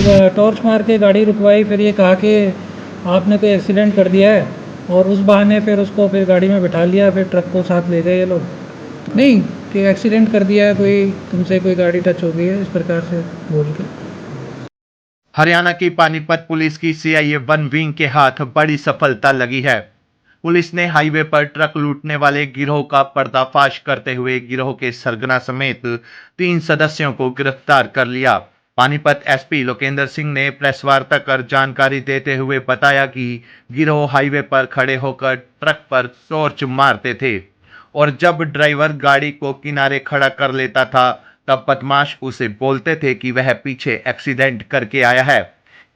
Torch मार के गाड़ी रुकवाई, फिर ये कहा कि आपने कोई एक्सीडेंट कर दिया है, और उस बहाने फिर उसको फिर गाड़ी में बिठा लिया, फिर ट्रक को साथ ले गए ये लोग। नहीं कि एक्सीडेंट कर दिया है, कोई तुमसे कोई गाड़ी टच हो गई है, इस प्रकार से बोल के। हरियाणा की पानीपत पुलिस की सीआईए वन विंग के हाथ बड़ी सफलता लगी है। पुलिस ने हाईवे पर ट्रक लूटने वाले गिरोह का पर्दाफाश करते हुए गिरोह के सरगना समेत 3 सदस्यों को गिरफ्तार कर लिया। पानीपत एसपी लोकेंद्र सिंह ने प्रेस वार्ता कर जानकारी देते हुए बताया कि गिरोह हाईवे पर खड़े होकर ट्रक पर टॉर्च मारते थे और जब ड्राइवर गाड़ी को किनारे खड़ा कर लेता था तब बदमाश उसे बोलते थे कि वह पीछे एक्सीडेंट करके आया है।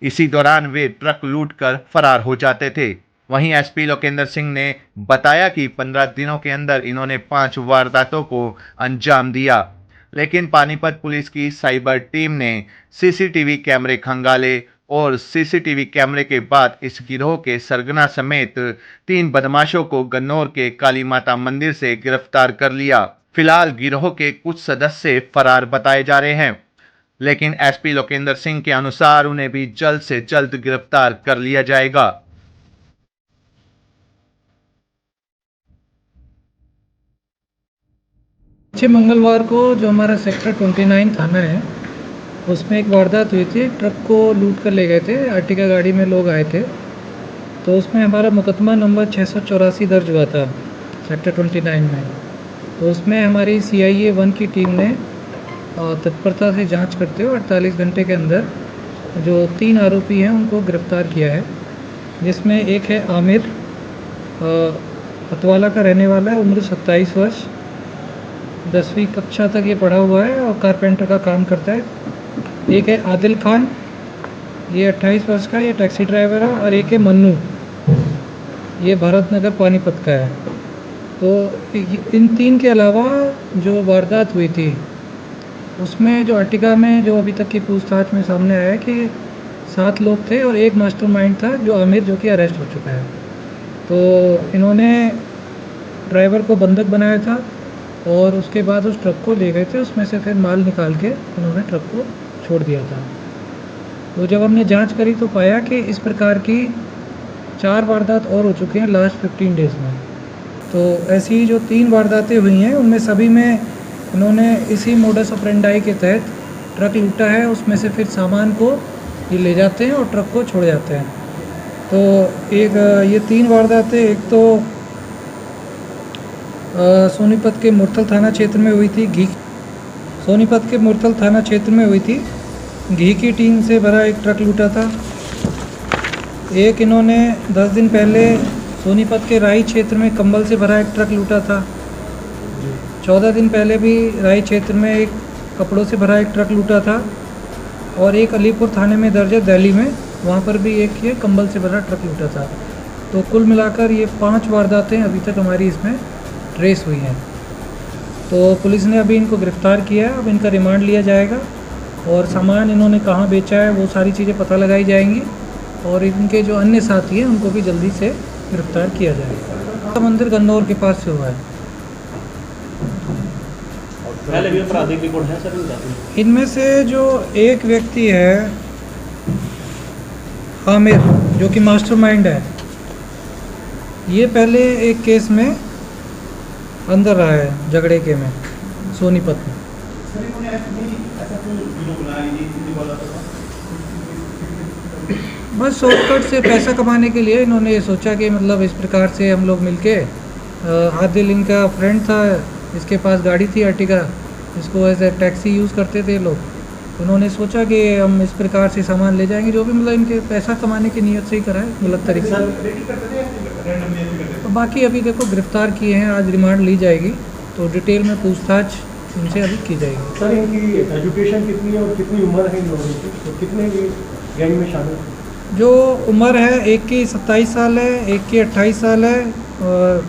इसी दौरान वे ट्रक लूटकर फरार हो जाते थे। वहीं एसपी लोकेंद्र सिंह ने बताया कि 15 दिनों के अंदर इन्होंने 5 वारदातों को अंजाम दिया, लेकिन पानीपत पुलिस की साइबर टीम ने सीसीटीवी कैमरे खंगाले और सीसीटीवी कैमरे के बाद इस गिरोह के सरगना समेत 3 बदमाशों को गन्नौर के काली माता मंदिर से गिरफ्तार कर लिया। फिलहाल गिरोह के कुछ सदस्य फरार बताए जा रहे हैं, लेकिन एसपी लोकेंद्र सिंह के अनुसार उन्हें भी जल्द से जल्द गिरफ्तार कर लिया जाएगा। पिछले मंगलवार को जो हमारा सेक्टर 29 थाना है, उसमें एक वारदात हुई थी। ट्रक को लूट कर ले गए थे, अर्टिगा गाड़ी में लोग आए थे। तो उसमें हमारा मुकदमा नंबर 684 दर्ज हुआ था सेक्टर 29 में। तो उसमें हमारी सीआईए 1 की टीम ने तत्परता से जांच करते हुए 48 घंटे के अंदर जो 3 आरोपी हैं उनको गिरफ्तार किया है, जिसमें एक है आमिर, पतवाला का रहने वाला है, उम्र 27 वर्ष, 10वीं कक्षा तक ये पढ़ा हुआ है और कारपेंटर का काम करता है। एक है आदिल खान, ये 28 वर्ष का, ये टैक्सी ड्राइवर है। और एक है मन्नू, ये भारत नगर पानीपत का है। तो इन 3 के अलावा जो वारदात हुई थी उसमें जो अर्टिगा में जो अभी तक की पूछताछ में सामने आया है कि 7 लोग थे और एक मास्टरमाइंड था जो आमिर, जो कि अरेस्ट हो चुका है। तो इन्होंने ड्राइवर को बंधक बनाया था और उसके बाद उस ट्रक को ले गए थे, उसमें से फिर माल निकाल के उन्होंने ट्रक को छोड़ दिया था। तो जब हमने जांच करी तो पाया कि इस प्रकार की 4 वारदात और हो चुकी हैं लास्ट 15 डेज़ में। तो ऐसी जो 3 वारदातें हुई हैं उनमें सभी में इन्होंने इसी मोडस ऑपरेंडाई के तहत ट्रक लूटा है, उसमें से फिर सामान को ये ले जाते हैं और ट्रक को छोड़ जाते हैं। तो एक ये 3 वारदातें, एक तो सोनीपत के मुरथल थाना क्षेत्र में हुई थी, सोनीपत के मुरथल थाना क्षेत्र में हुई थी। घी की टीन से भरा एक ट्रक लूटा था। एक इन्होंने 10 दिन पहले सोनीपत के राई क्षेत्र में कंबल से भरा एक ट्रक लूटा था। 14 दिन पहले भी राई क्षेत्र में एक कपड़ों से भरा एक ट्रक लूटा था। और एक अलीपुर थाने में दर्ज है दिल्ली में, वहाँ पर भी एक ये कंबल से भरा ट्रक लूटा था। तो कुल मिलाकर ये 5 वारदातें अभी तक हमारी इसमें ट्रेस हुई हैं। तो पुलिस ने अभी इनको गिरफ़्तार किया है, अब इनका रिमांड लिया जाएगा और सामान इन्होंने कहाँ बेचा है वो सारी चीज़ें पता लगाई जाएंगी और इनके जो अन्य साथी हैं उनको भी जल्दी से गिरफ़्तार किया जाएगा। मंदिर गन्नौर के पास से हुआ है। पहले भी आपराधिक रिकॉर्ड है सर? इनमें से जो एक व्यक्ति है आमिर, जो कि मास्टरमाइंड है, ये पहले एक केस में अंदर रहा है, झगड़े के में, सोनीपत में। बस शॉर्टकट से पैसा कमाने के लिए इन्होंने ये सोचा कि मतलब इस प्रकार से हम लोग मिलके, आदिल इनका फ्रेंड था, इसके पास गाड़ी थी अर्टिगा, इसको एज ए टैक्सी यूज़ करते थे लोग। उन्होंने सोचा कि हम इस प्रकार से सामान ले जाएंगे, जो भी मतलब इनके पैसा कमाने की नीयत से ही करा है, गलत तरीके से। तो बाकी अभी देखो गिरफ़्तार किए हैं, आज रिमांड ली जाएगी तो डिटेल में पूछताछ इनसे अभी की जाएगी। सर इनकी एजुकेशन कितनी है और कितनी उम्र है इन लोगों की, तो कितने गैंग में शामिल? जो उम्र है, एक की 27 साल है, एक की 28 साल है।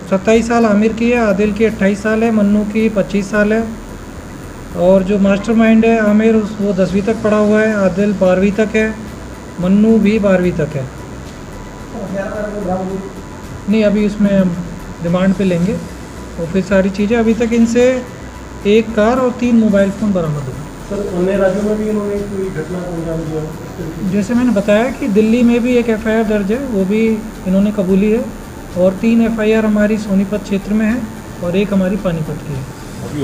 27 साल आमिर की है, आदिल की 28 साल है, मन्नू की 25 साल है। और जो मास्टरमाइंड है आमिर, वो 10वीं तक पढ़ा हुआ है, आदिल 12वीं तक है, मन्नू भी 12वीं तक है। नहीं, अभी उसमें हम रिमांड पे लेंगे और फिर सारी चीज़ें। अभी तक इनसे एक कार और 3 मोबाइल फ़ोन बरामद हुए। सर अन्य राज्यों में भी इन्होंने कोई घटना को अंजाम दिया हो इस तरीके से? जैसे मैंने बताया कि दिल्ली में भी एक एफआईआर दर्ज है, वो भी इन्होंने कबूली है, और 3 एफआईआर हमारी सोनीपत क्षेत्र में है और एक हमारी पानीपत की है।